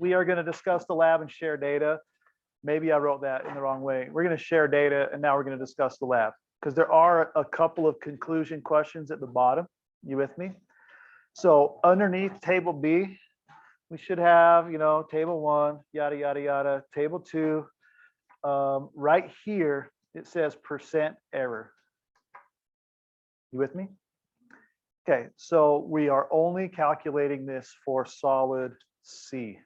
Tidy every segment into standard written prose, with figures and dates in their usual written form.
we are going to discuss the lab and share data. Maybe I wrote that in the wrong way. We're going to share data and now we're going to discuss the lab because there are a couple of conclusion questions at the bottom. You with me? So underneath table B, we should have, you know, table 1, yada, yada, yada, table 2. Right here, it says percent error. You with me? Okay, so we are only calculating this for solid C.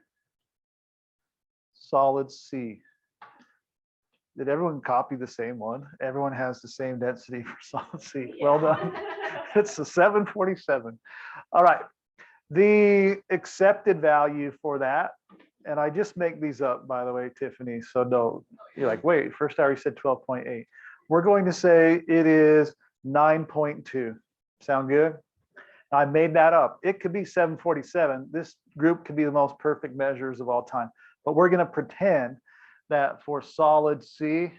Solid C. Did everyone copy the same one? Everyone has the same density for solid C. Yeah. Well done. It's a 747. All right. The accepted value for that, and I just make these up, by the way, Tiffany. So no, you're like, wait, first I already said 12.8. We're going to say it is 9.2. Sound good? I made that up. It could be 747. This group could be the most perfect measures of all time. But we're going to pretend that for solid C,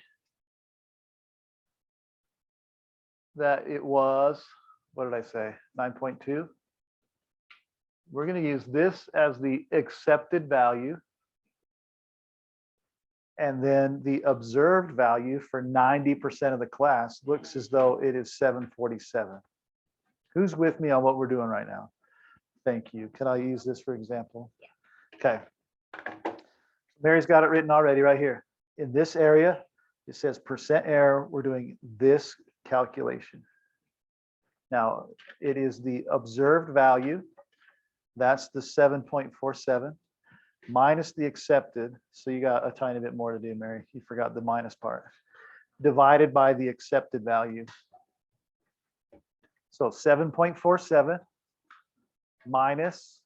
that it was, what did I say, 9.2? We're going to use this as the accepted value. And then the observed value for 90% of the class looks as though it is 747. Who's with me on what we're doing right now? Thank you. Can I use this for example? Okay. Mary's got it written already right here. In this area, it says percent error. We're doing this calculation. Now, it is the observed value. That's the 7.47 minus the accepted. So you got a tiny bit more to do, Mary. You forgot the minus part. Divided by the accepted value. So 7.47 minus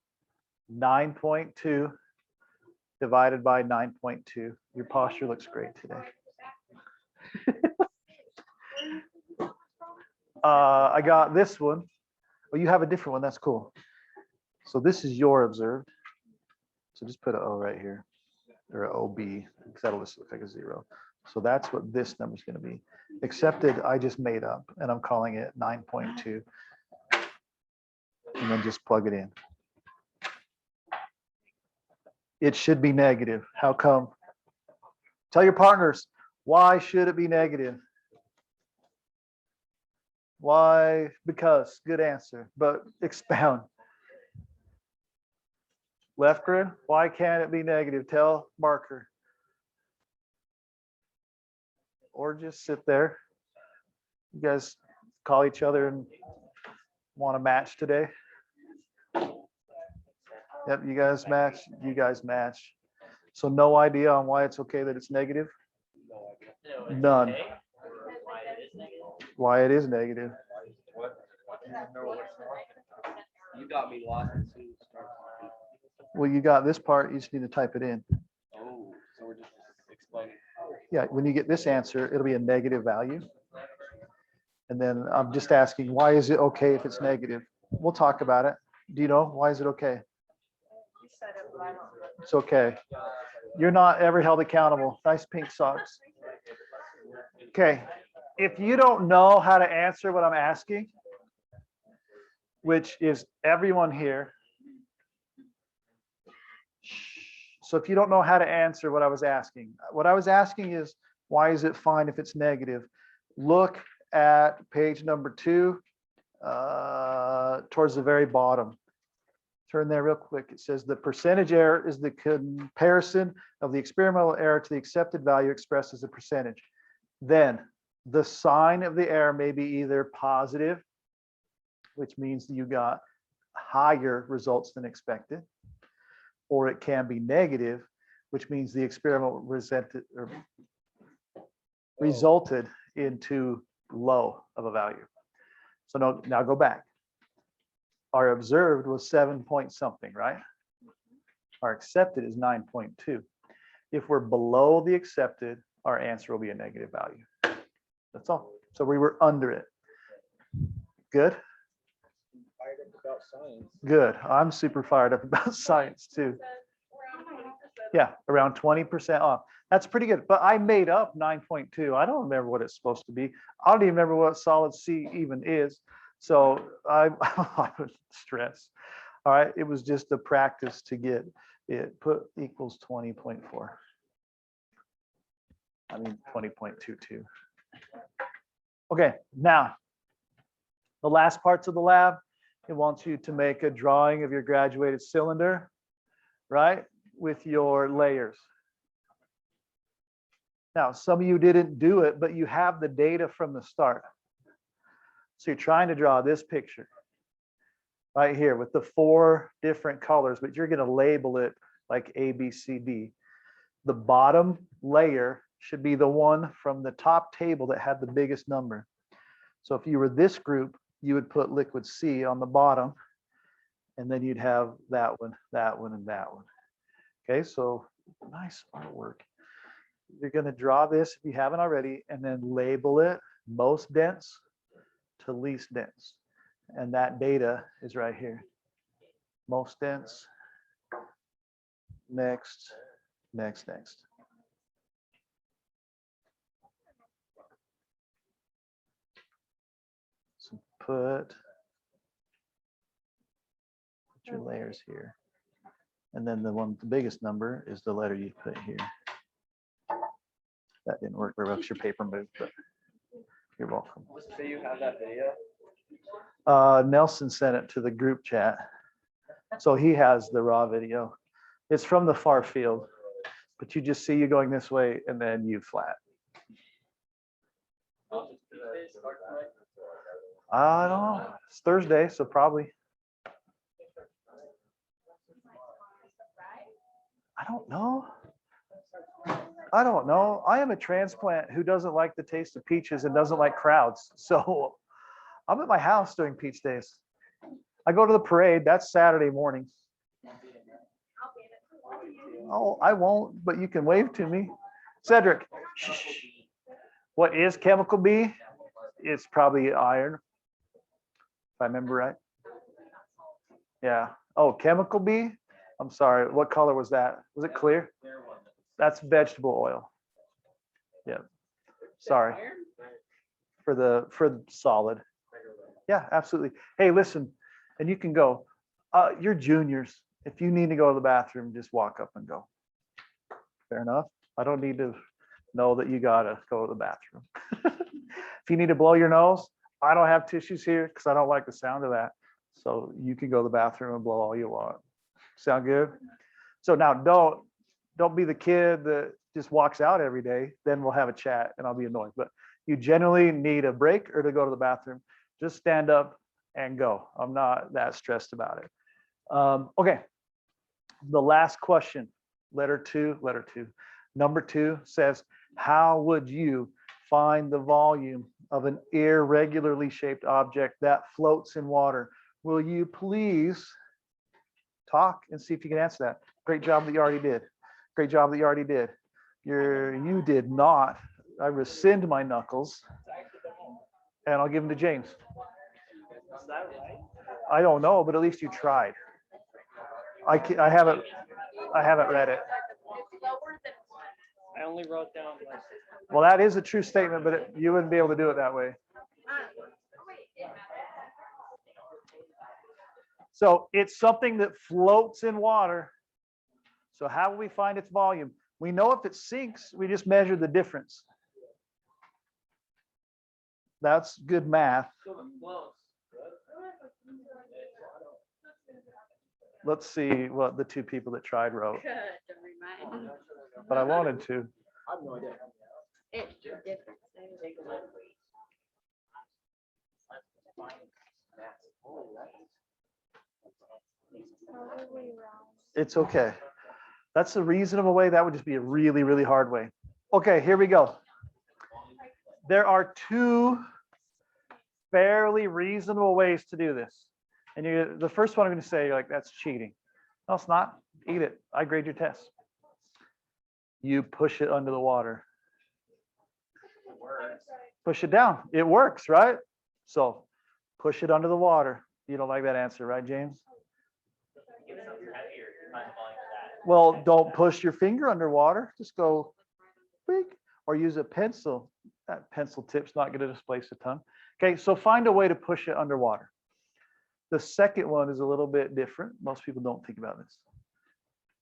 9.2 divided by 9.2. Your posture looks great today. I got this one. Oh, you have a different one. That's cool. So this is your observed. So just put an O right here, or an OB, because that'll just look like a 0. So that's what this number is going to be. Accepted, I just made up, and I'm calling it 9.2. And then just plug it in. It should be negative. How come? Tell your partners, why should it be negative? Why? Because. Good answer. But expound. Left grid, why can't it be negative? Tell marker. Or just sit there. You guys call each other and want to match today? Yep, you guys match. You guys match. So no idea on why it's okay that it's negative? None. Why it is negative? You got me lost. Well, you got this part, you just need to type it in. Oh, so we're just explaining. Yeah, when you get this answer, it'll be a negative value. And then I'm just asking, why is it okay if it's negative? We'll talk about it. Do you know, why is it okay? It's okay. You're not ever held accountable. Nice pink socks. Okay, if you don't know how to answer what I'm asking, which is everyone here, so if you don't know how to answer what I was asking is, why is it fine if it's negative? Look at page number 2, towards the very bottom. Turn there real quick. It says the percentage error is the comparison of the experimental error to the accepted value expressed as a percentage. Then the sign of the error may be either positive, which means you got higher results than expected, or it can be negative, which means the experiment resulted into low of a value. So now go back. Our observed was 7 point something, right? Our accepted is 9.2. If we're below the accepted, our answer will be a negative value. That's all. So we were under it. Good? About science. Good. I'm super fired up about science too. Yeah, around 20% off. That's pretty good. But I made up 9.2. I don't remember what it's supposed to be. I don't even remember what solid C even is. So I would stress. All right. It was just a practice to get it put equals 20.4. I mean 20.22. Okay, now the last parts of the lab, it wants you to make a drawing of your graduated cylinder, right, with your layers. Now, some of you didn't do it, but you have the data from the start. So you're trying to draw this picture right here with the 4 different colors, but you're going to label it like A, B, C, D. The bottom layer should be the one from the top table that had the biggest number. So if you were this group, you would put liquid C on the bottom, and then you'd have that one, and that one. Okay, so nice artwork. You're going to draw this if you haven't already, and then label it most dense to least dense. And that data is right here. Most dense, next, next, next. So put your layers here. And then the one with the biggest number is the letter you put here. That didn't work very well because your paper moved, but you're welcome. So you have that video? Nelson sent it to the group chat. So he has the raw video. It's from the far field, but you just see you going this way and then you flat. I don't know. It's Thursday, so probably. I don't know. I don't know. I am a transplant who doesn't like the taste of peaches and doesn't like crowds. So I'm at my house during peach days. I go to the parade. That's Saturday mornings. Oh, I won't, but you can wave to me. Cedric, shh. What is chemical B? It's probably iron, if I remember right. Yeah. Oh, chemical B? I'm sorry. What color was that? Was it clear? That's vegetable oil. Yeah. Sorry. For the solid. Yeah, absolutely. Hey, listen, and you can go. You're juniors. If you need to go to the bathroom, just walk up and go. Fair enough. I don't need to know that you gotta go to the bathroom. If you need to blow your nose, I don't have tissues here because I don't like the sound of that. So you can go to the bathroom and blow all you want. Sound good? So now don't be the kid that just walks out every day. Then we'll have a chat and I'll be annoyed. But you generally need a break or to go to the bathroom. Just stand up and go. I'm not that stressed about it. Okay. The last question, letter two. Number 2 says, how would you find the volume of an irregularly shaped object that floats in water? Will you please talk and see if you can answer that? Great job that you already did. Great job that you already did. You did not. I rescind my knuckles and I'll give them to James. I don't know, but at least you tried. I haven't read it. I only wrote down like. Well, that is a true statement, but you wouldn't be able to do it that way. So it's something that floats in water. So how will we find its volume? We know if it sinks, we just measure the difference. That's good math. Let's see what the 2 people that tried wrote. But I wanted to. I have no idea. It's different. It's okay. That's a reasonable way. That would just be a really, really hard way. Okay, here we go. There are 2 fairly reasonable ways to do this. And the first one I'm going to say, you're like, that's cheating. No, it's not. Eat it. I grade your test. You push it under the water. Push it down. It works, right? So push it under the water. You don't like that answer, right, James? Well, don't push your finger underwater. Just go big, or use a pencil. That pencil tip's not going to displace the tongue. Okay, so find a way to push it underwater. The second one is a little bit different. Most people don't think about this.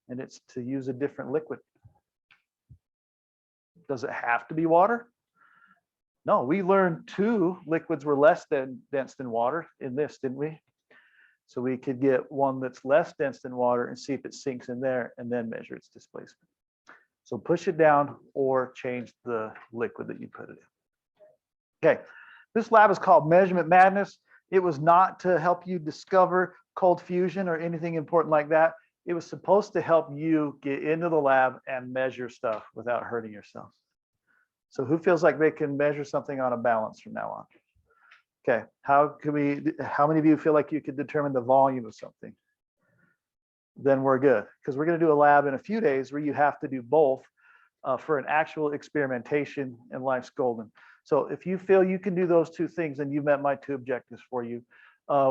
and it's to use a different liquid. Does it have to be water? No, we learned 2 liquids were less than dense than water in this, didn't we? So we could get one that's less dense than water and see if it sinks in there and then measure its displacement. So push it down or change the liquid that you put it in. Okay, this lab is called Measurement Madness. It was not to help you discover cold fusion or anything important like that. It was supposed to help you get into the lab and measure stuff without hurting yourself. So who feels like they can measure something on a balance from now on? Okay, how many of you feel like you could determine the volume of something? Then we're good, because we're going to do a lab in a few days where you have to do both for an actual experimentation, and life's golden. So if you feel you can do those 2 things, then you met my 2 objectives for you.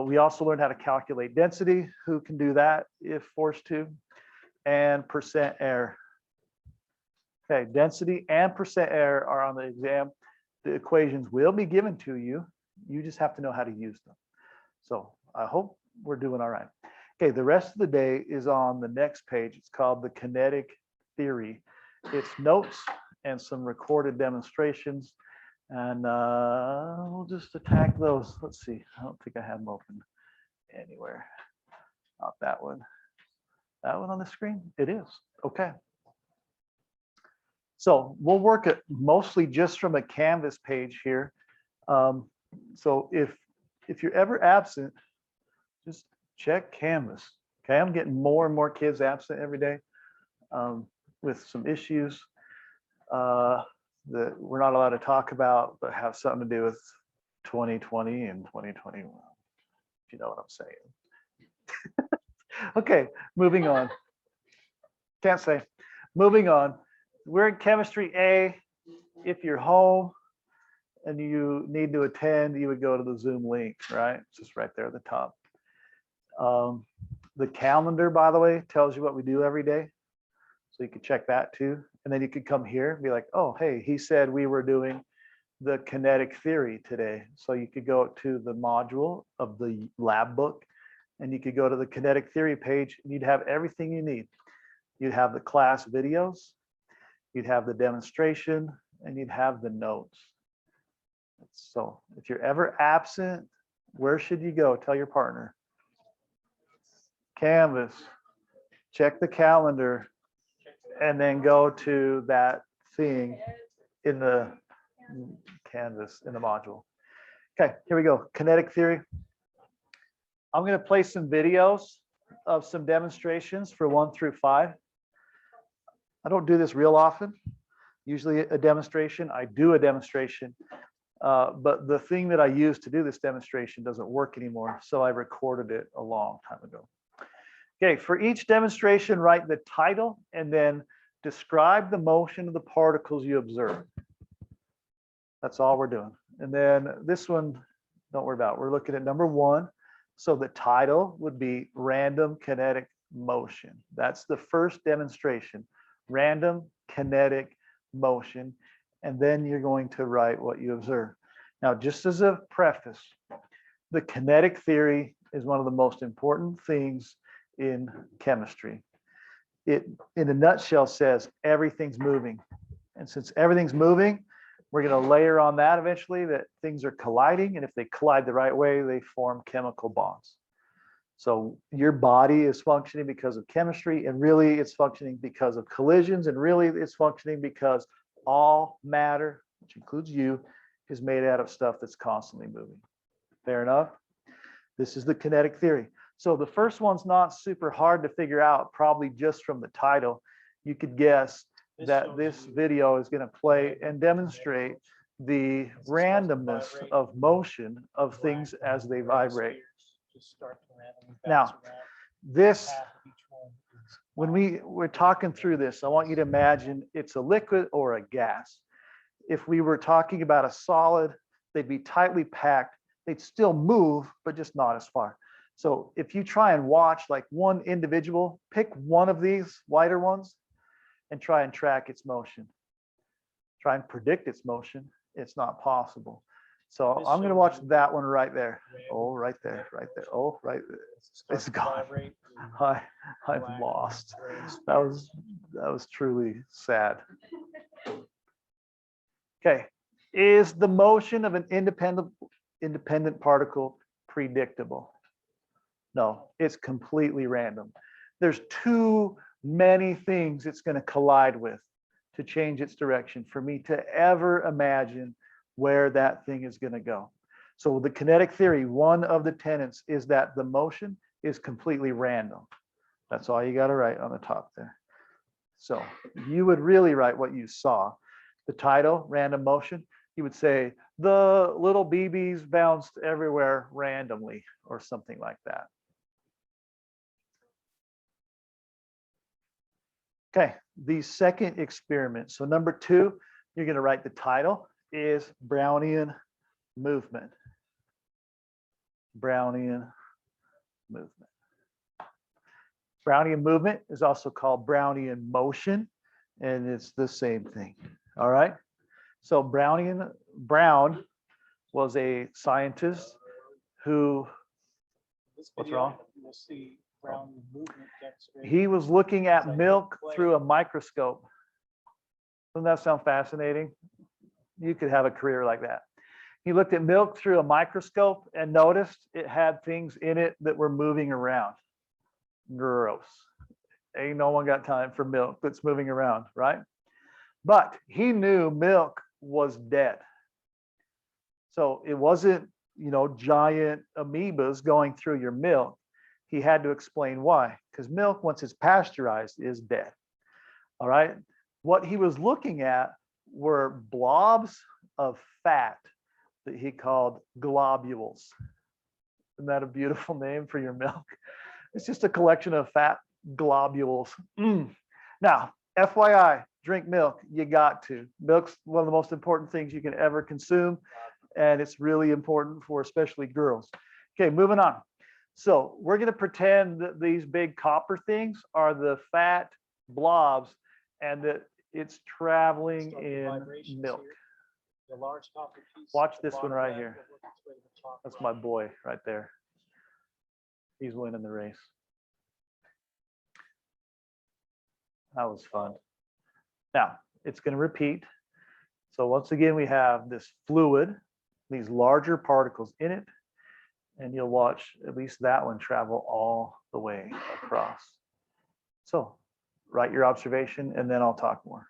We also learned how to calculate density. Who can do that if forced to? And percent error. Okay, density and percent error are on the exam. The equations will be given to you. You just have to know how to use them. So I hope we're doing all right. Okay, the rest of the day is on the next page. It's called the Kinetic Theory. It's notes and some recorded demonstrations. And we'll just attack those. Let's see. I don't think I have them open anywhere. Not that one. That one on the screen? It is. Okay. So we'll work it mostly just from a Canvas page here. So if you're ever absent, just check Canvas. Okay, I'm getting more and more kids absent every day with some issues that we're not allowed to talk about, but have something to do with 2020 and 2021, if you know what I'm saying. Okay, moving on. Can't say. Moving on. We're in chemistry A. If you're home and you need to attend, you would go to the Zoom link, right? It's just right there at the top. The calendar, by the way, tells you what we do every day. So you could check that too. And then you could come here and be like, oh, hey, he said we were doing the kinetic theory today. So you could go to the module of the lab book and you could go to the kinetic theory page and you'd have everything you need. You'd have the class videos, you'd have the demonstration, and you'd have the notes. So if you're ever absent, where should you go? Tell your partner. Canvas, check the calendar, and then go to that thing in the Canvas, in the module. Okay, here we go. Kinetic theory. I'm going to play some videos of some demonstrations for 1 through 5. I don't do this real often. Usually a demonstration, I do a demonstration, but the thing that I use to do this demonstration doesn't work anymore, so I recorded it a long time ago. Okay, for each demonstration, write the title and then describe the motion of the particles you observe. That's all we're doing. And then this one, don't worry about it. We're looking at number 1. So the title would be Random Kinetic Motion. That's the first demonstration, Random Kinetic Motion. And then you're going to write what you observe. Now, just as a preface, the kinetic theory is one of the most important things in chemistry. It, in a nutshell, says everything's moving. And since everything's moving, we're going to layer on that eventually that things are colliding. And if they collide the right way, they form chemical bonds. So your body is functioning because of chemistry, and really it's functioning because of collisions, and really it's functioning because all matter, which includes you, is made out of stuff that's constantly moving. Fair enough? This is the kinetic theory. So the first one's not super hard to figure out, probably just from the title. You could guess that this video is going to play and demonstrate the randomness of motion of things as they vibrate. Now, this, when we're talking through this, I want you to imagine it's a liquid or a gas. If we were talking about a solid, they'd be tightly packed. They'd still move, but just not as far. So if you try and watch like one individual, pick one of these wider ones and try and track its motion. Try and predict its motion. It's not possible. So This I'm going to shows watch you that one right there. random Oh, right there, right there. Oh, right there. starts It's to gone. vibrate and I'm black lost. gray and That was truly sad. Okay, is the motion of an independent particle predictable? No, it's completely random. There's too many things it's going to collide with to change its direction for me to ever imagine where that thing is going to go. So the kinetic theory, one of the tenets is that the motion is completely random. That's all you got to write on the top there. So you would really write what you saw. The title, random motion, you would say the little BBs bounced everywhere randomly or something like that. Okay, the second experiment. So number 2, you're going to write the title is Brownian Movement. Brownian Movement. Brownian movement is also called Brownian motion, and it's the same thing. All right. So Brown was a scientist who, this what's video, wrong? You'll see Brownian movement demonstrated. He was looking at milk through a microscope. Doesn't that sound fascinating? You could have a career like that. He looked at milk through a microscope and noticed it had things in it that were moving around. Gross. Ain't no one got time for milk that's moving around, right? But he knew milk was dead. So it wasn't, giant amoebas going through your milk. He had to explain why, because milk, once it's pasteurized, is dead. All right. What he was looking at were blobs of fat that he called globules. Isn't that a beautiful name for your milk? It's just a collection of fat globules. Now, FYI, drink milk. You got to. Milk's one of the most important things you can ever consume, and it's really important for especially girls. Okay, moving on. So we're going to pretend that these big copper things are the fat blobs and that it's traveling Start the in vibrations milk. here. The large copper piece Watch at the this one bottom right left, here. will work its way to the top That's right. my boy right there. He's winning the race. That was fun. Now, it's going to repeat. So once again, we have this fluid, these larger particles in it, and you'll watch at least that one travel all the way across. So write your observation, and then I'll talk more.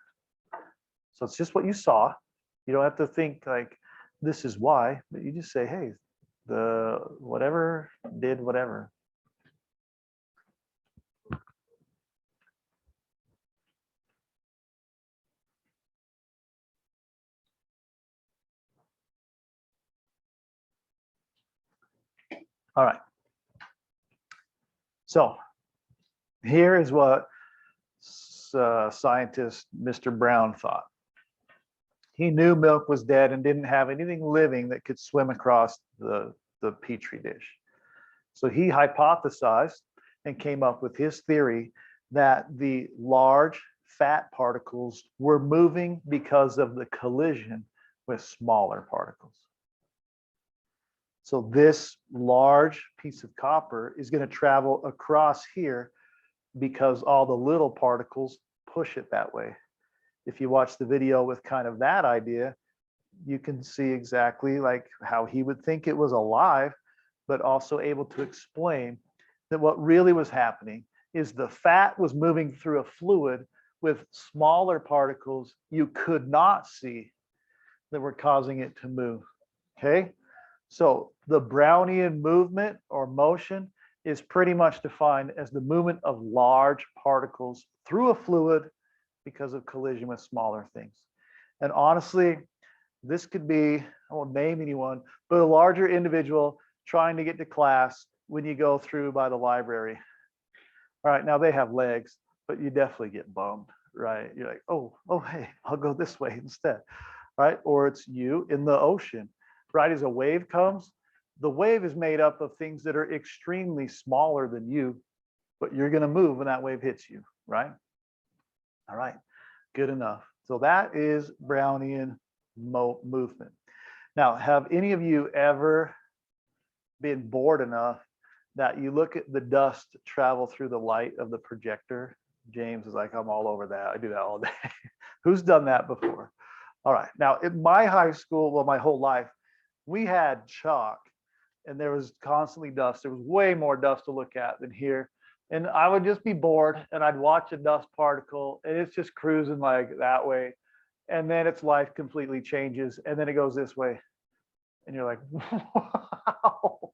So it's just what you saw. You don't have to think like, this is why, but you just say, hey, the whatever did whatever. All right. So here is what scientist Mr. Brown thought. He knew milk was dead and didn't have anything living that could swim across the petri dish. So he hypothesized and came up with his theory that the large fat particles were moving because of the collision with smaller particles. So this large piece of copper is going to travel across here because all the little particles push it that way. If you watch the video with kind of that idea, you can see exactly like how he would think it was alive, but also able to explain that what really was happening is the fat was moving through a fluid with smaller particles you could not see that were causing it to move. Okay. So the Brownian movement or motion is pretty much defined as the movement of large particles through a fluid because of collision with smaller things. And honestly, this could be, I won't name anyone, but a larger individual trying to get to class when you go through by the library. All right, now they have legs, but you definitely get bummed, right? You're like, oh, hey, I'll go this way instead, right? Or it's you in the ocean. Right as a wave comes, the wave is made up of things that are extremely smaller than you, but you're going to move when that wave hits you, right? All right, good enough. So that is Brownian movement. Now, have any of you ever been bored enough that you look at the dust travel through the light of the projector? James is like, I'm all over that. I do that all day. Who's done that before? All right. Now, in my high school, well, my whole life, we had chalk and there was constantly dust. There was way more dust to look at than here. And I would just be bored and I'd watch a dust particle and it's just cruising like that way. And then its life completely changes. And then it goes this way. And you're like, wow,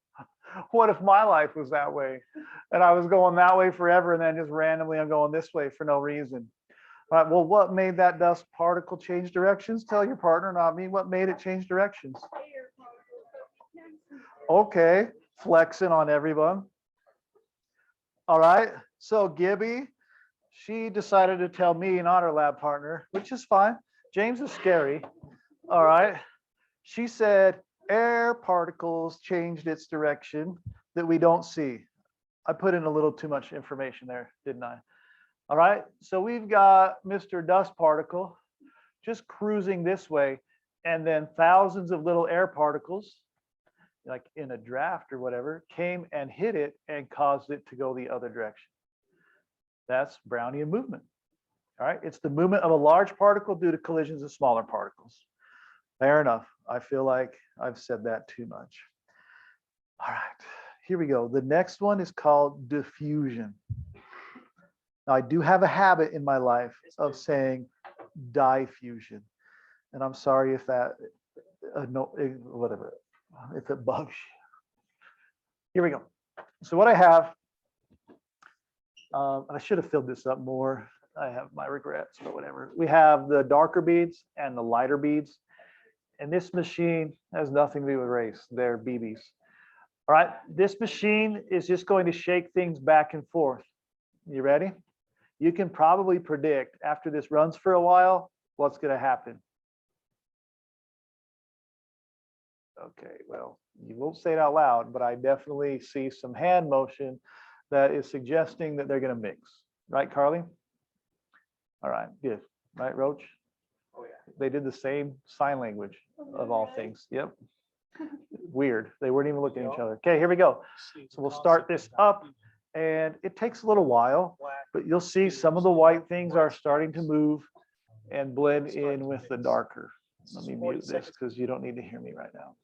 what if my life was that way? And I was going that way forever. And then just randomly I'm going this way for no reason. All right, well, what made that dust particle change directions? Tell your partner, not me. What made it change directions? Okay, flexing on everyone. All right, so Gibby, she decided to tell me, not her lab partner, which is fine. James is scary. All right, she said air particles changed its direction that we don't see. I put in a little too much information there, didn't I? All right, so we've got Mr. Dust Particle just cruising this way, and then thousands of little air particles, like in a draft or whatever, came and hit it and caused it to go the other direction. That's Brownian movement. All right, it's the movement of a large particle due to collisions of smaller particles. Fair enough. I feel like I've said that too much. All right, here we go. The next one is called diffusion. Now, I do have a habit in my life of saying diffusion, and I'm sorry if that, whatever, if it bugs you. Here we go. So what I have, I should have filled this up more. I have my regrets, but whatever. We have the darker beads and the lighter beads, and this machine has nothing to do with race. They're BBs. All right, this machine is just going to shake things back and forth. You ready? You can probably predict after this runs for a while, what's going to happen. Okay, well, you won't say it out loud, but I definitely see some hand motion that is suggesting that they're going to mix. Right, Carly? All right, good. Right, Roach? Oh, yeah. They did the same sign language of all things. Yep. Weird. They weren't even looking at each other. Okay, here we go. So we'll start this up. And it takes a little while, but you'll see some of the white things are starting to move and blend in with the darker. Let me mute this because you don't need to hear me right now.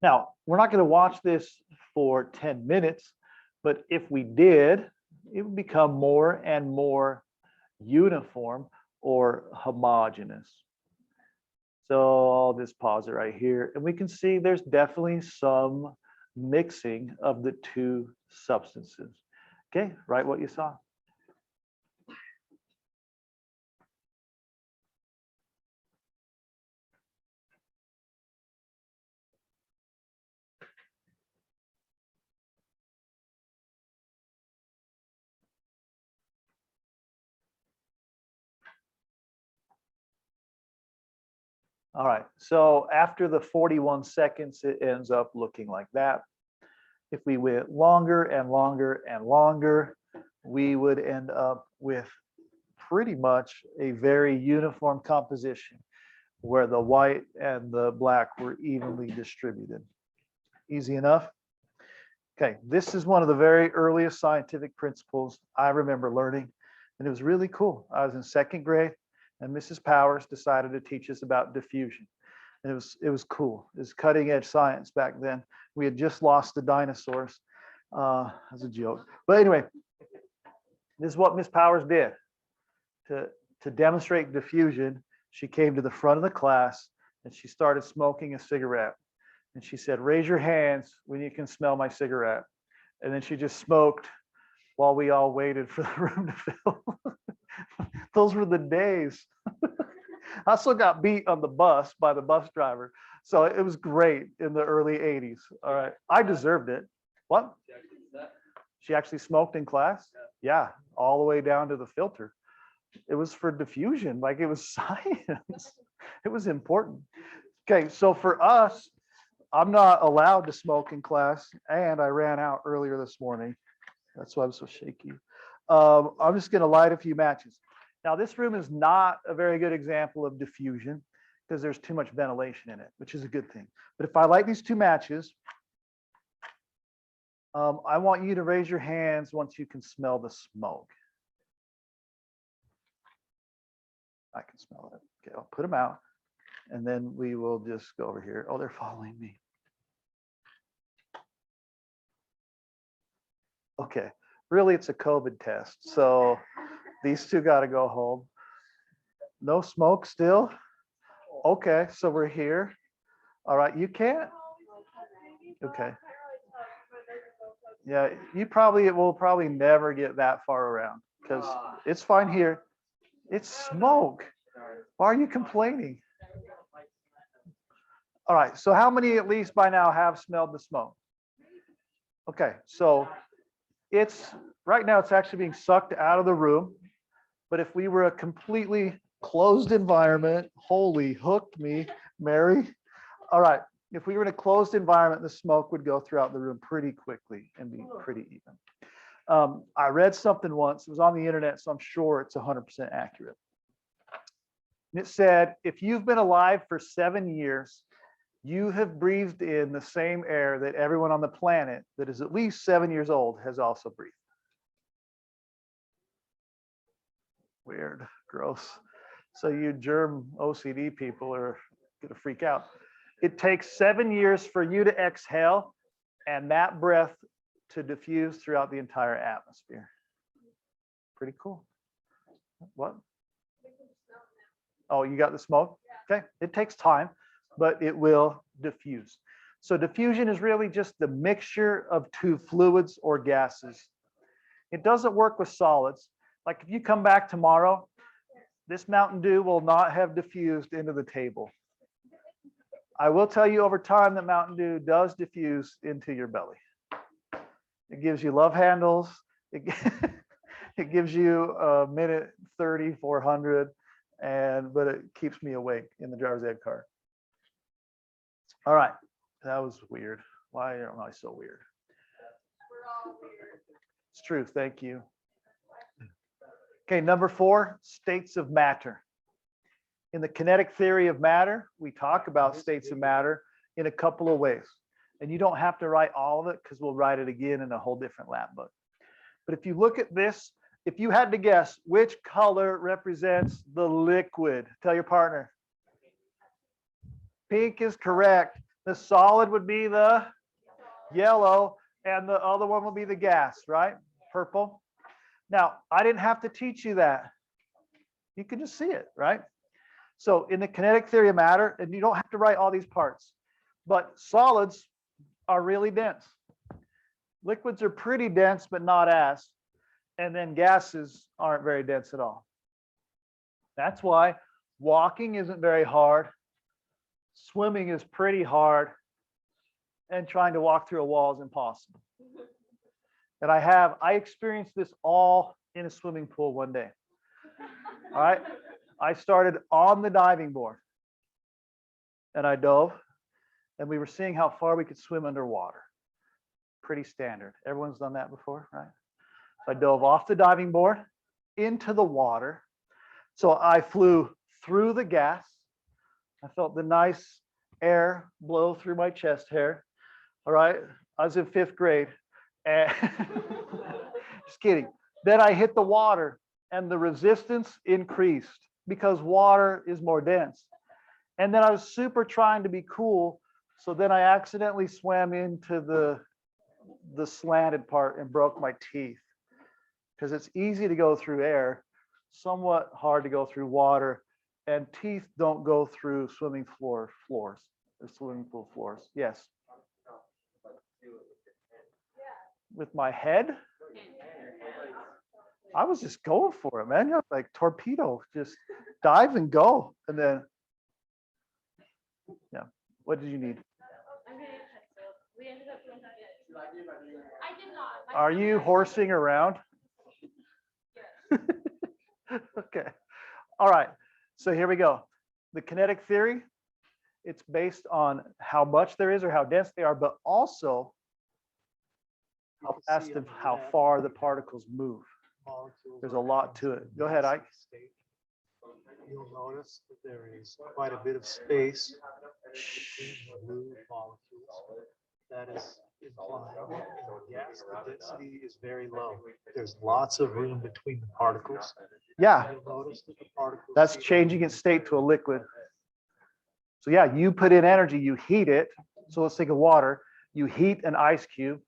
Now, we're not going to watch this for 10 minutes, but if we did, it would become more and more uniform or homogeneous. So I'll just pause it right here. And we can see there's definitely some mixing of the two substances. Okay, write what you saw. All right, so after the 41 seconds, it ends up looking like that. If we went longer and longer and longer, we would end up with pretty much a very uniform composition where the white and the black were evenly distributed. Easy enough? Okay, this is one of the very earliest scientific principles I remember learning, and it was really cool. I was in second grade, and Mrs. Powers decided to teach us about diffusion. And it was cool. It was cutting edge science back then. We had just lost the dinosaurs as a joke. But anyway, this is what Miss Powers did. To demonstrate diffusion, she came to the front of the class and she started smoking a cigarette. And she said, raise your hands when you can smell my cigarette. And then she just smoked while we all waited for the room to fill. Those were the days. I also got beat on the bus by the bus driver. So it was great in the early 80s. All right. I deserved it. What? She actually smoked in class? Yeah, all the way down to the filter. It was for diffusion, like it was science. It was important. Okay, so for us, I'm not allowed to smoke in class, and I ran out earlier this morning. That's why I'm so shaky. I'm just going to light a few matches. Now, this room is not a very good example of diffusion because there's too much ventilation in it, which is a good thing. But if I light these two matches, I want you to raise your hands once you can smell the smoke. I can smell it. Okay, I'll put them out, and then we will just go over here. Oh, they're following me. Okay, really, it's a COVID test. So these two got to go home. No smoke still? Okay, so we're here. All right, you can't? Okay. Yeah, it will probably never get that far around because it's fine here. It's smoke. Why are you complaining? All right, so how many at least by now have smelled the smoke? Okay, so right now it's actually being sucked out of the room. But if we were a completely closed environment, holy hooked me, Mary. All right, if we were in a closed environment, the smoke would go throughout the room pretty quickly and be pretty even. I read something once, it was on the internet, so I'm sure it's 100% accurate. And it said, if you've been alive for 7 years, you have breathed in the same air that everyone on the planet that is at least 7 years old has also breathed. Weird, gross. So you germ OCD people are gonna freak out. It takes 7 years for you to exhale and that breath to diffuse throughout the entire atmosphere. Pretty cool. What? Oh, you got the smoke? Okay, it takes time, but it will diffuse. So diffusion is really just the mixture of two fluids or gases. It doesn't work with solids. Like if you come back tomorrow, this Mountain Dew will not have diffused into the table. I will tell you over time that Mountain Dew does diffuse into your belly. It gives you love handles. It gives you a minute 30, 400, but it keeps me awake in the driver's ed car. All right, that was weird. Why am I so weird? It's true, thank you. Okay, number 4, states of matter. In the kinetic theory of matter, we talk about states of matter in a couple of ways. And you don't have to write all of it because we'll write it again in a whole different lab book. But if you look at this, if you had to guess which color represents the liquid, tell your partner. Pink is correct. The solid would be the yellow, and the other one would be the gas, right? Purple. Now, I didn't have to teach you that. You can just see it, right? So in the kinetic theory of matter, and you don't have to write all these parts, but solids are really dense. Liquids are pretty dense, but not as. And then gases aren't very dense at all. That's why walking isn't very hard. Swimming is pretty hard. And trying to walk through a wall is impossible. And I experienced this all in a swimming pool one day. All right. I started on the diving board and I dove, and we were seeing how far we could swim underwater. Pretty standard. Everyone's done that before, right? So I dove off the diving board into the water. So I flew through the gas. I felt the nice air blow through my chest hair. All right. I was in 5th grade. And just kidding. Then I hit the water and the resistance increased because water is more dense. And then I was super trying to be cool. So then I accidentally swam into the slanted part and broke my teeth because it's easy to go through air, somewhat hard to go through water, and teeth don't go through swimming floors or swimming pool floors. Yes. With my head? I was just going for it, man. Like torpedo, just dive and go. And then, yeah. What did you need? We ended up doing that. I did not. Are you horsing around? Okay. All right. So here we go. The kinetic theory, it's based on how much there is or how dense they are, but also how fast and how far the particles move. There's a lot to it. Go ahead, Ike. You'll notice that there is quite a bit of space between the blue molecules. That is implying in the gas, the density is very low. There's lots of room between the particles. Yeah, You'll notice that the particles. that's changing its state to a liquid. So yeah, you put in energy, you heat it. So let's think of water. You heat an ice cube,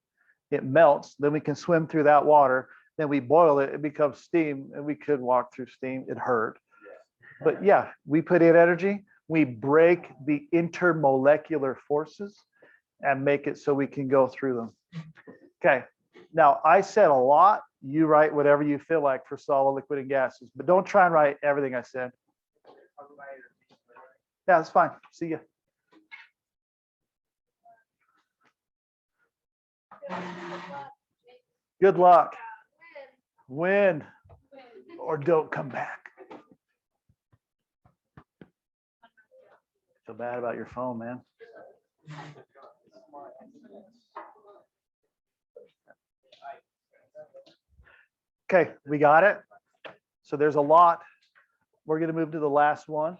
it melts, then we can swim through that water. Then we boil it, it becomes steam, and we could walk through steam. It hurt. But yeah, we put in energy, we break the intermolecular forces and make it so we can go through them. Okay, now I said a lot. You write whatever you feel like for solid, liquid, and gases, but don't try and write everything I said. Yeah, that's fine. See ya. Good luck. Win or don't come back. Feel bad about your phone, man. Okay, we got it. So there's a lot. We're going to move to the last one.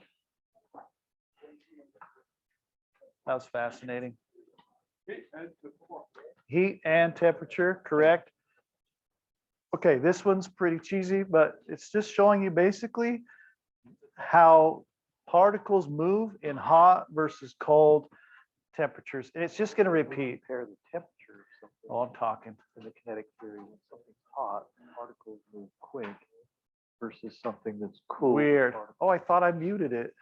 That was fascinating. Heat and temperature, correct. Okay, this one's pretty cheesy, but it's just showing you basically how particles move in hot versus cold temperatures. And it's just going to repeat. Compare the temperature of something. Oh, I'm talking. In the kinetic theory, when something's hot, particles move quick versus something that's cool. Weird. Oh, I thought I muted it.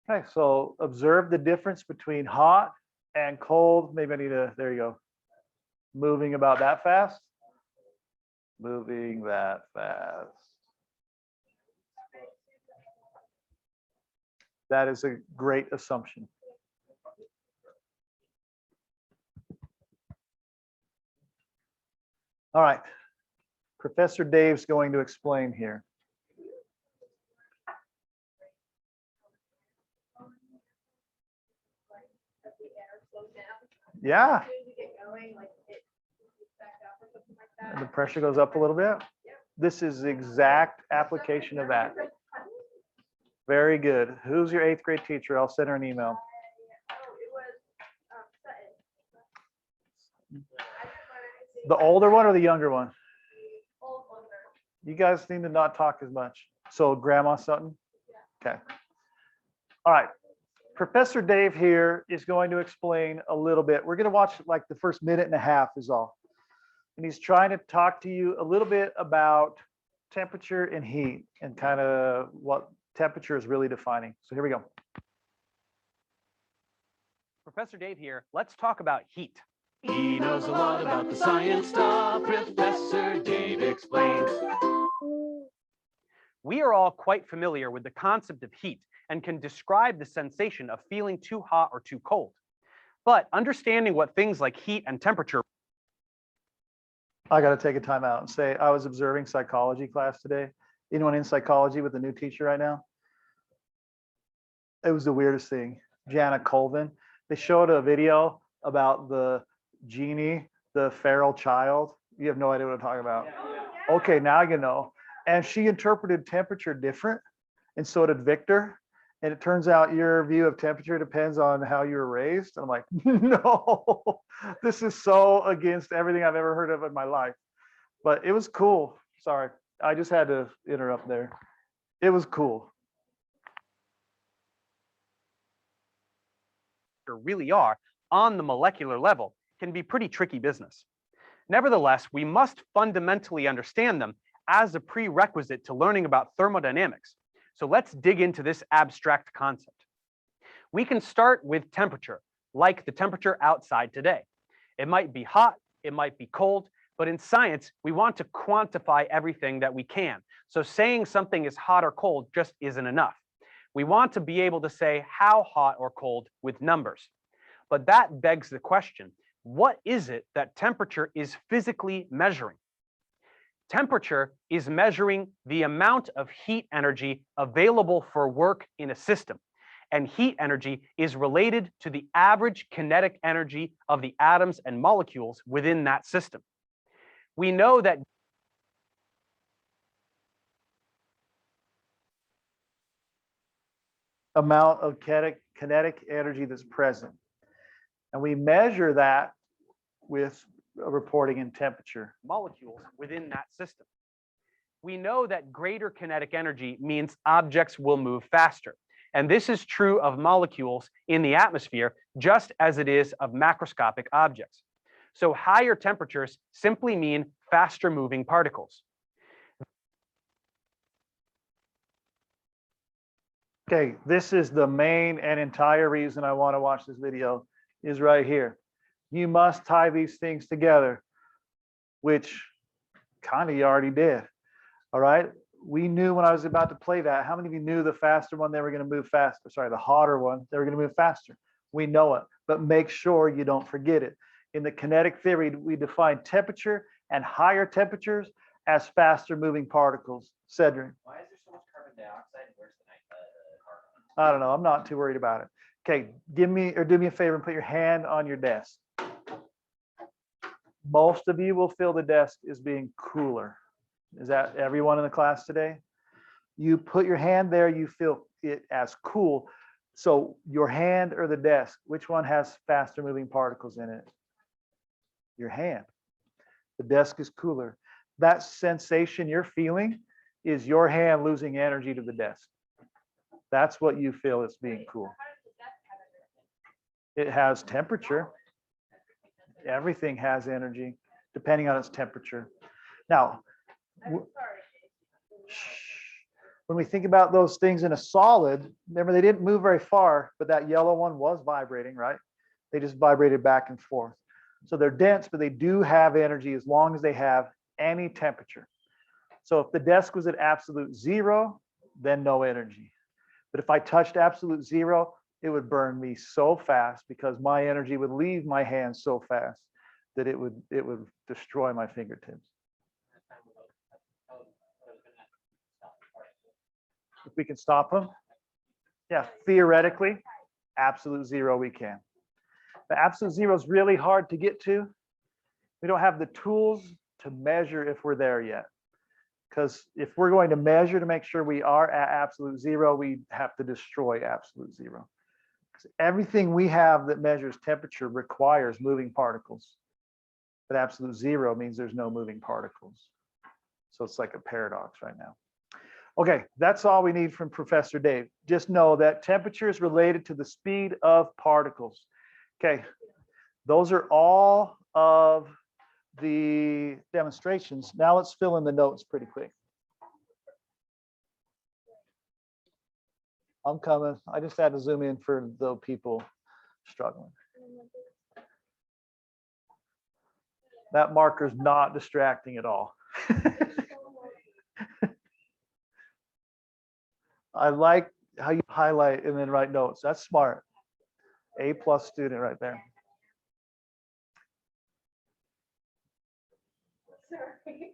Okay, so observe the difference between hot and cold. Maybe I need to, there you go. Moving about that fast. Moving that fast. That is a great assumption. All right. Professor Dave's going to explain here. Yeah. And the pressure goes up a little bit. This is the exact application of that. Very good. Who's your 8th grade teacher? I'll send her an email. The older one or the younger one? You guys need to not talk as much. So Grandma Sutton? Okay. All right. Professor Dave here is going to explain a little bit. We're going to watch like the first minute and a half is all. And he's trying to talk to you a little bit about temperature and heat and kind of what temperature is really defining. So here we go. Professor Dave here. Let's talk about heat. He knows a lot about the science stuff. Professor Dave explains. We are all quite familiar with the concept of heat and can describe the sensation of feeling too hot or too cold. But understanding what things like heat and temperature. I got to take a time out and say I was observing psychology class today. Anyone in psychology with a new teacher right now? It was the weirdest thing. Jana Colvin. They showed a video about the genie, the feral child. You have no idea what I'm talking about. Okay, now you know. And she interpreted temperature different, and so did Victor. And it turns out your view of temperature depends on how you were raised. I'm like, no, this is so against everything I've ever heard of in my life. But it was cool. Sorry, I just had to interrupt there. It was cool. Really are on the molecular level can be pretty tricky business. Nevertheless, we must fundamentally understand them as a prerequisite to learning about thermodynamics. So let's dig into this abstract concept. We can start with temperature, like the temperature outside today. It might be hot, it might be cold, but in science, we want to quantify everything that we can. So saying something is hot or cold just isn't enough. We want to be able to say how hot or cold with numbers. But that begs the question, what is it that temperature is physically measuring? Temperature is measuring the amount of heat energy available for work in a system. And heat energy is related to the average kinetic energy of the atoms and molecules within that system. We know that amount of kinetic energy that's present. And we measure that with reporting in temperature. Molecules within that system. We know that greater kinetic energy means objects will move faster. And this is true of molecules in the atmosphere, just as it is of macroscopic objects. So higher temperatures simply mean faster moving particles. Okay, this is the main and entire reason I want to watch this video is right here. You must tie these things together, which kind of you already did. All right. We knew when I was about to play that, how many of you knew the faster one, they were going to move faster? Sorry, the hotter one, they were going to move faster. We know it, but make sure you don't forget it. In the kinetic theory, we define temperature and higher temperatures as faster moving particles. Cedric. Why is there so much carbon dioxide and where's the carbon? I don't know. I'm not too worried about it. Okay, do me a favor and put your hand on your desk. Most of you will feel the desk is being cooler. Is that everyone in the class today? You put your hand there, you feel it as cool. So your hand or the desk, which one has faster moving particles in it? Your hand. The desk is cooler. That sensation you're feeling is your hand losing energy to the desk. That's what you feel is being cool. It has temperature. Everything has energy depending on its temperature. Now, when we think about those things in a solid, remember they didn't move very far, but that yellow one was vibrating, right? They just vibrated back and forth. So they're dense, but they do have energy as long as they have any temperature. So if the desk was at absolute zero, then no energy. But if I touched absolute zero, it would burn me so fast because my energy would leave my hand so fast that it would destroy my fingertips. If we can stop them, yeah, theoretically, absolute zero we can. The absolute zero is really hard to get to. We don't have the tools to measure if we're there yet. Because if we're going to measure to make sure we are at absolute zero, we have to destroy absolute zero. Because everything we have that measures temperature requires moving particles. But absolute zero means there's no moving particles. So it's like a paradox right now. Okay, that's all we need from Professor Dave. Just know that temperature is related to the speed of particles. Okay, those are all of the demonstrations. Now let's fill in the notes pretty quick. I'm coming. I just had to zoom in for the people struggling. That marker's not distracting at all. I like how you highlight and then write notes. That's smart. A+ student right there. Sorry.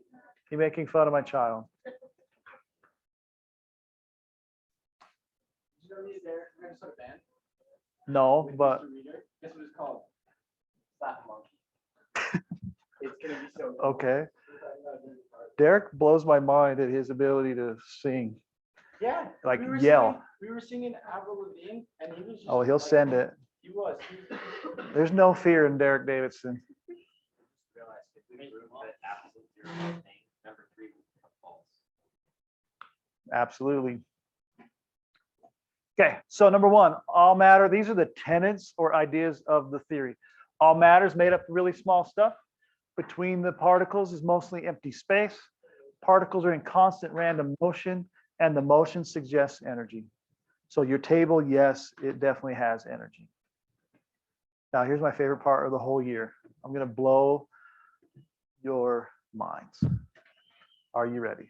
You're making fun of my child. Did you know these there? We're gonna start a band. No, but Guess what it's called? Slap Monkey. It's gonna be so cool. okay. Derek blows my mind at his ability to sing. Yeah. Like we were yell. Singing, we were singing Avril Lavigne, and he was just Oh, he'll like, send it. He was. There's no fear in Derek Davidson. Realized if we moved the absolute zero thing, number 3 would become false. Absolutely. Okay, so number one, all matter. These are the tenets or ideas of the theory. All matter is made up of really small stuff. Between the particles is mostly empty space. Particles are in constant random motion, and the motion suggests energy. So your table, yes, it definitely has energy. Now, here's my favorite part of the whole year. I'm going to blow your minds. Are you ready?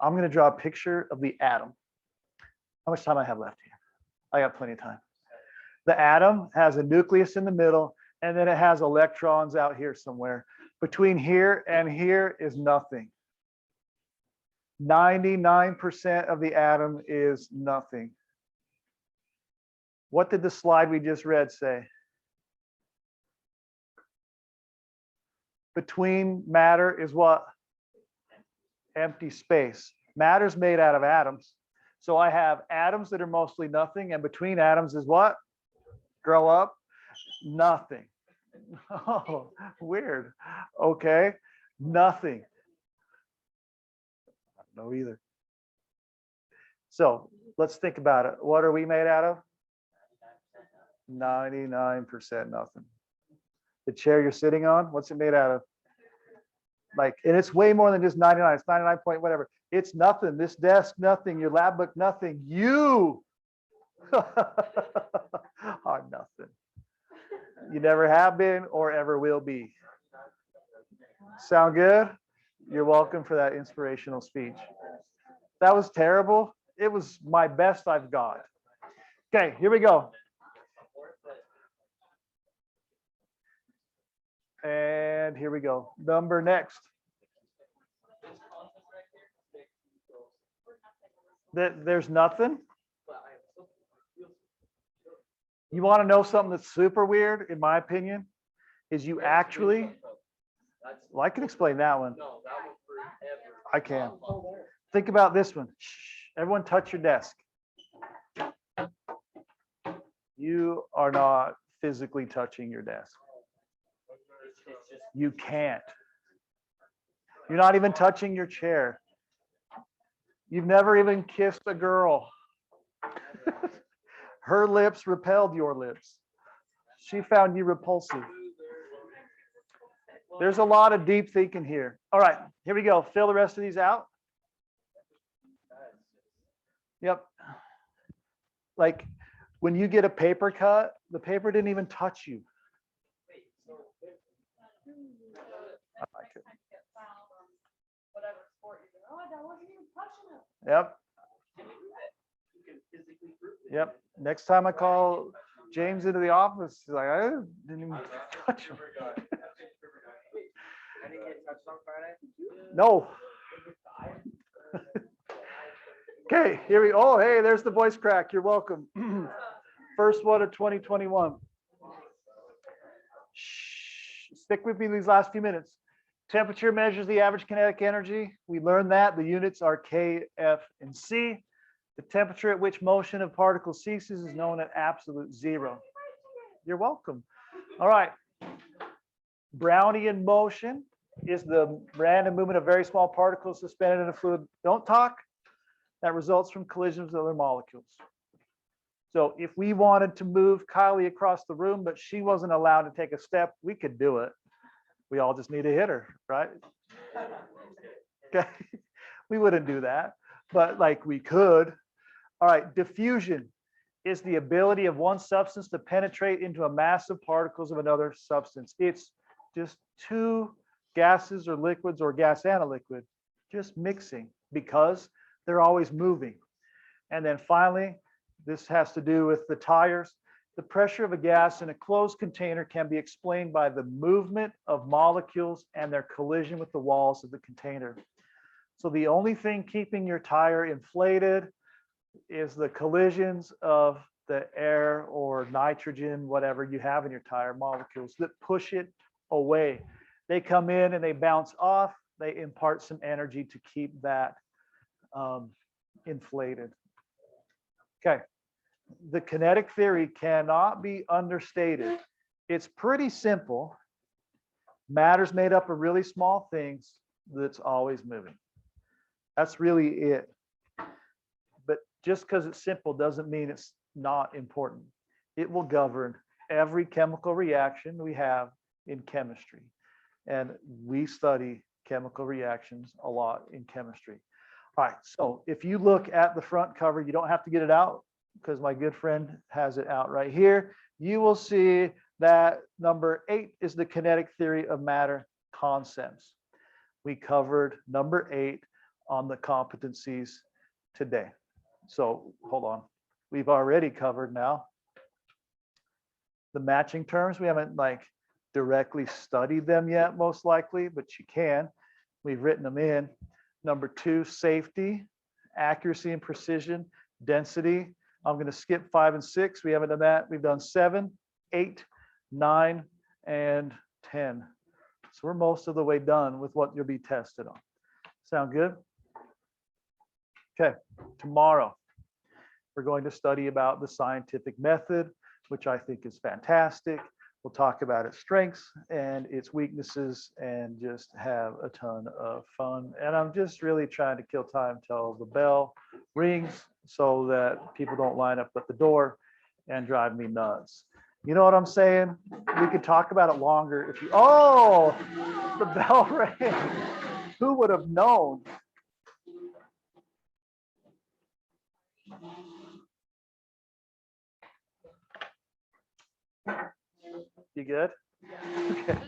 I'm going to draw a picture of the atom. How much time I have left here? I got plenty of time. The atom has a nucleus in the middle, and then it has electrons out here somewhere. Between here and here is nothing. 99% of the atom is nothing. What did the slide we just read say? Between matter is what? Empty space. Matter's made out of atoms. So I have atoms that are mostly nothing, and between atoms is what? Grow up? Nothing. Oh, weird. Okay, nothing. I don't know either. So let's think about it. What are we made out of? 99% nothing. The chair you're sitting on, what's it made out of? Like, and it's way more than just 99. It's 99 point whatever. It's nothing. This desk, nothing. Your lab book, nothing. You are nothing. You never have been or ever will be. Sound good? You're welcome for that inspirational speech. That was terrible. It was my best I've got. Okay, here we go. And here we go. Number next. There's nothing. You want to know something that's super weird, in my opinion, is you actually, well, I can explain that one. I can. Think about this one. Shh, everyone touch your desk. You are not physically touching your desk. You can't. You're not even touching your chair. You've never even kissed a girl. Her lips repelled your lips. She found you repulsive. There's a lot of deep thinking here. All right, here we go. Fill the rest of these out. Yep. Like when you get a paper cut, the paper didn't even touch you. I like it. Yep. Yep. Next time I call James into the office, he's like, I didn't even touch him. No. Okay, here we go. Oh, hey, there's the voice crack. You're welcome. First one of 2021. Shh. Stick with me these last few minutes. Temperature measures the average kinetic energy. We learned that the units are K, F, and C. The temperature at which motion of particles ceases is known at absolute zero. You're welcome. All right. Brownian motion is the random movement of very small particles suspended in a fluid. Don't talk. That results from collisions with other molecules. So if we wanted to move Kylie across the room, but she wasn't allowed to take a step, we could do it. We all just need to hit her, right? Okay. We wouldn't do that, but like we could. All right, diffusion is the ability of one substance to penetrate into a mass of particles of another substance. It's just two gases or liquids or gas and a liquid just mixing because they're always moving. And then finally, this has to do with the tires. The pressure of a gas in a closed container can be explained by the movement of molecules and their collision with the walls of the container. So the only thing keeping your tire inflated is the collisions of the air or nitrogen, whatever you have in your tire molecules that push it away. They come in and they bounce off. They impart some energy to keep that inflated. Okay. The kinetic theory cannot be understated. It's pretty simple. Matter's made up of really small things that's always moving. That's really it. But just because it's simple doesn't mean it's not important. It will govern every chemical reaction we have in chemistry. And we study chemical reactions a lot in chemistry. All right, so if you look at the front cover, you don't have to get it out because my good friend has it out right here. You will see that number 8 is the kinetic theory of matter concepts. We covered number 8 on the competencies today. So hold on. We've already covered now the matching terms. We haven't like directly studied them yet, most likely, but you can. We've written them in. Number 2, safety, accuracy and precision, density. I'm going to skip 5 and 6. We haven't done that. We've done 7, 8, 9, and 10. So we're most of the way done with what you'll be tested on. Sound good? Okay, tomorrow. We're going to study about the scientific method, which I think is fantastic. We'll talk about its strengths and its weaknesses and just have a ton of fun. And I'm just really trying to kill time till the bell rings so that people don't line up at the door and drive me nuts. You know what I'm saying? We could talk about it longer if you, oh, the bell rang. Who would have known? You good? Okay.